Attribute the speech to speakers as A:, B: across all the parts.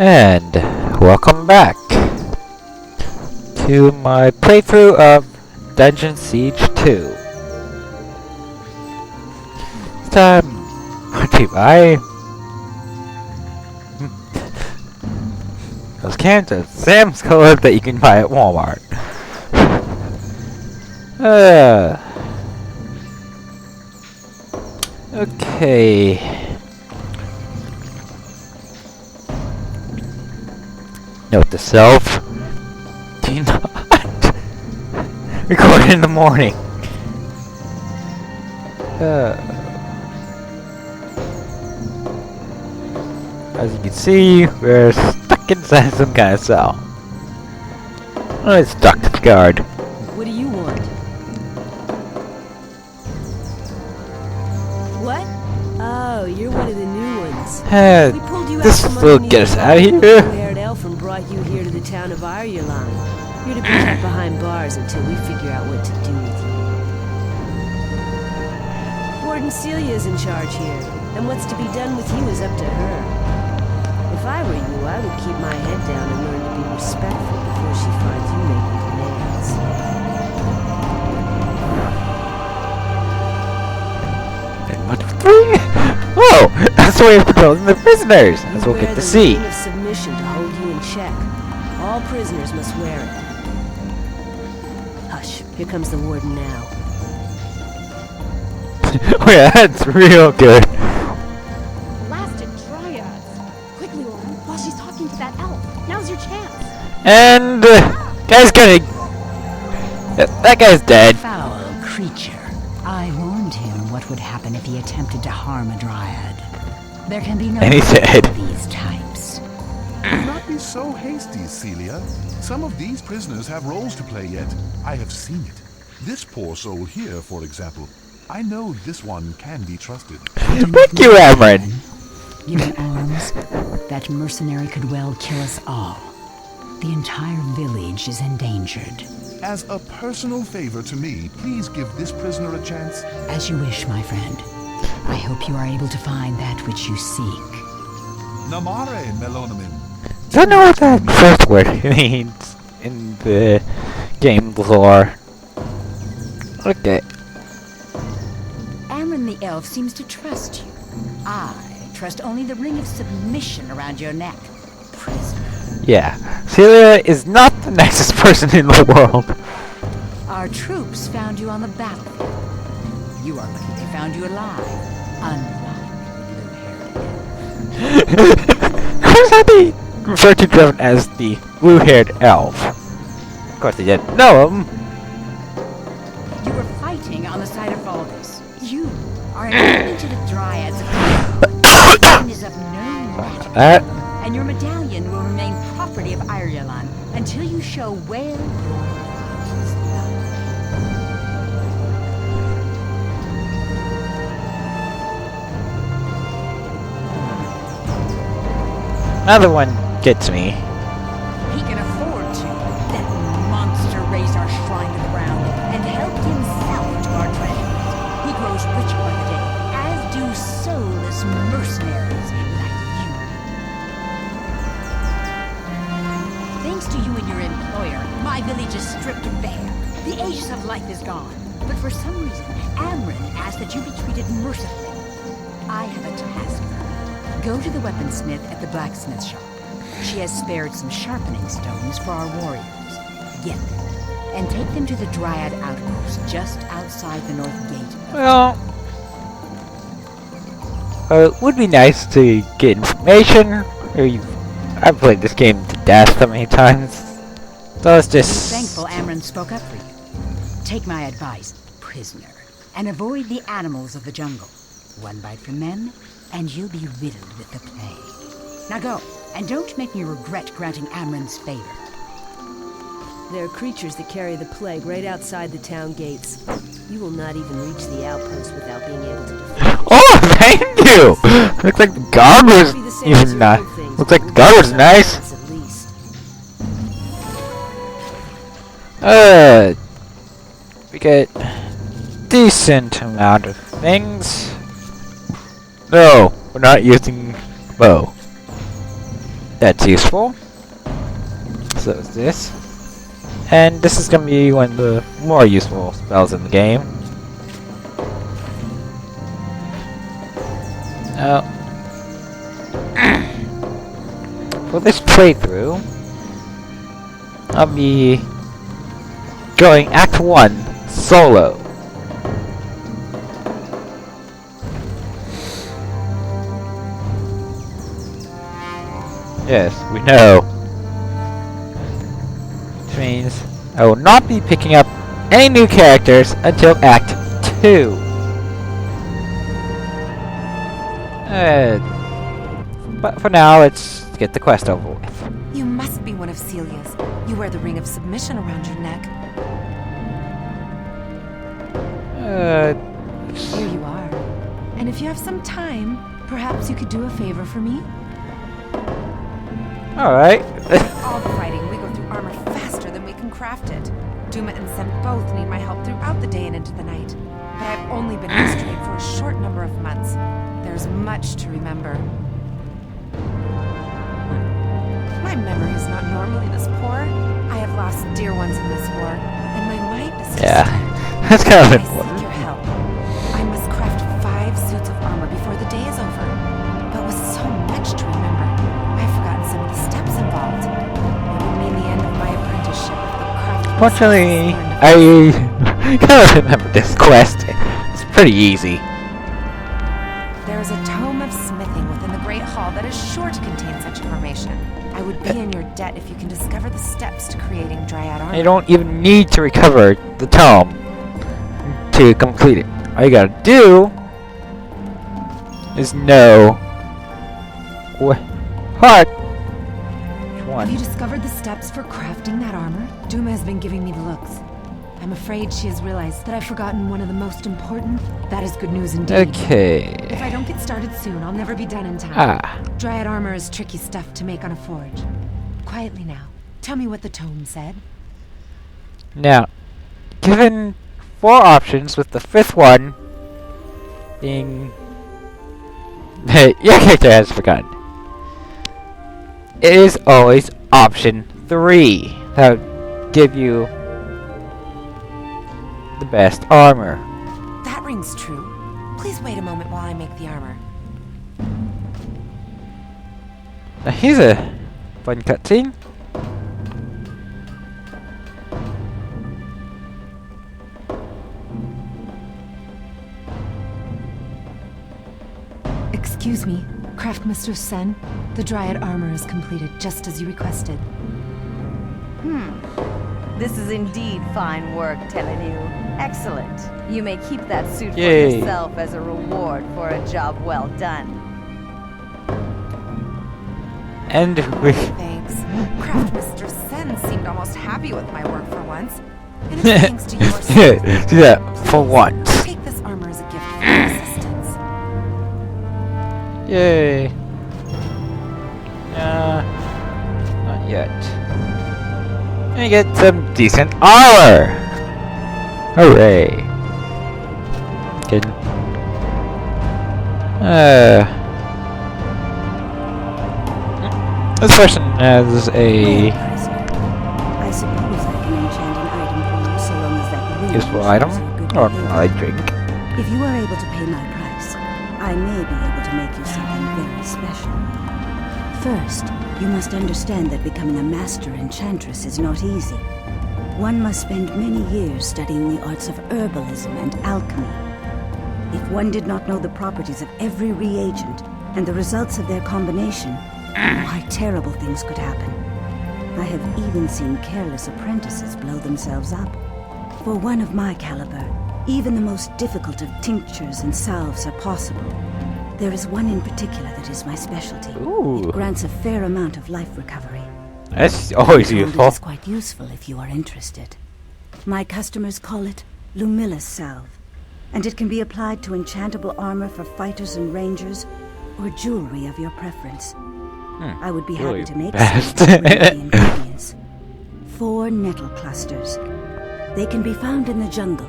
A: And welcome back to my playthrough of Dungeon Siege 2. This time, brought to you by those cans of Sam's Club that you can buy at Walmart. Okay. Note to self, do not record in the morning. As you can see, we're stuck inside some kind of cell. Oh, it's stuck to the guard.
B: What do you want? What? Oh, you're one of the new ones. We pulled you
A: This
B: out from
A: will
B: underneath
A: get us
B: the
A: out of here.
B: blue-haired elf and brought you here to the town of Eirulan. You're to be kept behind bars until we figure out what to do with you. Warden Celia's in charge here, and what's to be done with you is up to her. If I were you, I would keep my head down and learn to be respectful before she finds you making demands.
A: And what three? Whoa! That's the way of controlling the prisoners, as we'll get to see.
B: You wear the ring of submission to hold you in check. All prisoners must wear it. Hush, here comes the warden now.
A: Oh yeah, that's real good.
C: Blasted dryads! Quickly, Lauren, while she's talking to that elf. Now's your chance.
A: And guy's gonna. That guy's dead.
D: Foul creature. I warned him what would happen if he attempted to harm a dryad. There can be no
A: And he's dead.
D: these types.
E: Do not be so hasty, Celia. Some of these prisoners have roles to play yet. I have seen it. This poor soul here, for example. I know this one can be trusted.
A: Thank you, Amron.
D: Given arms, that mercenary could well kill us all. The entire village is endangered.
E: As a personal favor to me, please give this prisoner a chance.
D: As you wish, my friend. I hope you are able to find that which you seek.
E: Namare Melonamin.
A: Don't know what that first word means in the game lore. Okay.
D: Amron the elf seems to trust you. I trust only the ring of submission around your neck. Prisoner.
A: Yeah. Celia is not the nicest person in the world.
D: Our troops found you on the battlefield. You are lucky they found you alive. Unlike the blue-haired elf.
A: How's that they refer to them as the blue-haired elf? Of course they didn't know him.
D: You were fighting on the side of Valdis. You are an enemy to the dryads of is of no matter. And your medallion will remain property of Eirulan until you show where your is
A: Another one gets me.
D: He can afford to. That monster raised our shrine to the ground and helped himself to our treasures. He grows richer by the day, as do soulless mercenaries like you. Thanks to you and your employer, my village is stripped bare. The aegis of life is gone. But for some reason, Amron asked that you be treated mercifully. I have a task for you. Go to the weaponsmith at the blacksmith shop. She has spared some sharpening stones for our warriors. Get them, and take them to the Dryad outpost just outside the north gate.
A: Well, it would be nice to get information. I've played this game to death so many times. So let's
D: I'm
A: just...
D: thankful Amron spoke up for you. Take my advice, prisoner, and avoid the animals of the jungle. One bite from them, and you'll be riddled with the plague. Now go, and don't make me regret granting Amron's favor.
B: There are creatures that carry the plague right outside the town gates. You will not even reach the outpost without being able to defend.
A: Oh, thank you! Looks like the guard was even nice. Looks like the guard was nice.
B: At least.
A: We get decent amount of things. No, we're not using bow. That's useful. So is this. And this is gonna be one of the more useful spells in the game. Now, for this playthrough, I'll be going Act 1 solo. Yes, we know. Which means I will not be picking up any new characters until Act 2. But for now, let's get the quest over with.
F: You must be one of Celia's. You wear the ring of submission around your neck. Here you are. And if you have some time, perhaps you could do a favor for me?
A: Alright.
F: All the fighting, we go through armor faster than we can craft it. Duma and Sen both need my help throughout the day and into the night. But I've only been in this trade for a short number of months. There's much to remember. My memory is not normally this poor. I have lost dear ones in this war, and my mind is
A: Yeah, that's kind of
F: I
A: important.
F: seek your help. I must craft 5 suits of armor before the day is over. But with so much to remember, I've forgotten some of the steps involved. It would mean the end of my apprenticeship if the craft.
A: Fortunately, I kind of remember this quest. It's pretty easy.
F: There is a tome of smithing within the Great Hall that is sure to contain such information. I would be in your debt if you can discover the steps to creating Dryad armor.
A: You don't even need to recover the tome to complete it. All you gotta do is know what which
F: Have
A: one.
F: you discovered the steps for crafting that armor? Duma has been giving me the looks. I'm afraid she has realized that I've forgotten one of the most important. That is good news indeed. If
A: Okay.
F: I don't get started soon, I'll never be done in time.
A: Ah.
F: Dryad armor is tricky stuff to make on a forge. Quietly now. Tell me what the tome said.
A: Now, given 4 options, with the 5th one being your character has forgotten. It is always option 3 that would give you the best armor.
F: That rings true. Please wait a moment while I make the armor.
A: Now here's a fun cutscene.
F: Excuse me, Craftmaster Sen. The Dryad armor is completed just as you requested.
G: This is indeed fine work, telling you. Excellent. You may keep that suit for
A: Yay.
G: yourself as a reward for a job well done.
A: And we
F: Thanks. Craftmaster Sen seemed almost happy with my work for once. And it's thanks to your service.
A: do that for once.
F: Take this armor as a gift for your assistance.
A: Yay. Not yet. And you get some decent armor. Hooray. Good. This person has a
B: I suppose I can enchant an item for you so long as that ring
A: useful
B: shows
A: item
B: your good
A: or
B: behavior.
A: I drink.
B: If you are able to pay my price, I may be able to make you something very special. First, you must understand that becoming a master enchantress is not easy. One must spend many years studying the arts of herbalism and alchemy. If one did not know the properties of every reagent and the results of their combination, why terrible things could happen. I have even seen careless apprentices blow themselves up. For one of my caliber, even the most difficult of tinctures and salves are possible. There is one in particular that is my specialty.
A: Ooh.
B: It grants a fair amount of life recovery.
A: That's always
B: I'm told
A: useful.
B: It is quite useful if you are interested. My customers call it Lumilla's salve, and it can be applied to enchantable armor for fighters and rangers, or jewelry of your preference. I would be
A: Really
B: happy to make
A: best.
B: some of the ingredients. 4 nettle clusters. They can be found in the jungle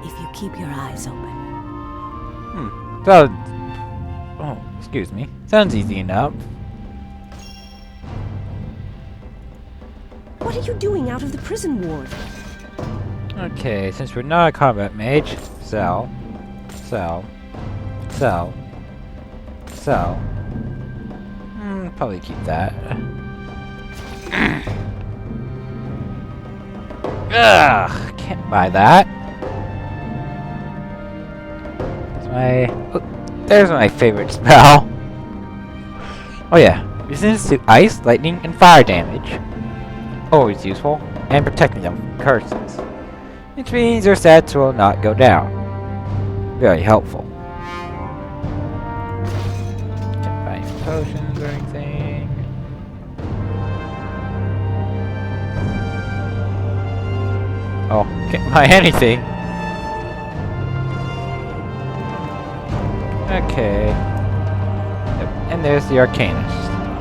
B: if you keep your eyes open.
A: So, oh, excuse me. Sounds easy enough.
H: What are you doing out of the prison ward?
A: Okay, since we're not a combat mage, sell. Probably keep that. Ugh, can't buy that. There's my favorite spell. Oh yeah, resistance to ice, lightning, and fire damage. Always useful, and protecting them from curses. Which means their stats will not go down. Very helpful. Can't buy any potions or anything. Oh, can't buy anything. Okay. Yep. And there's the Arcanist.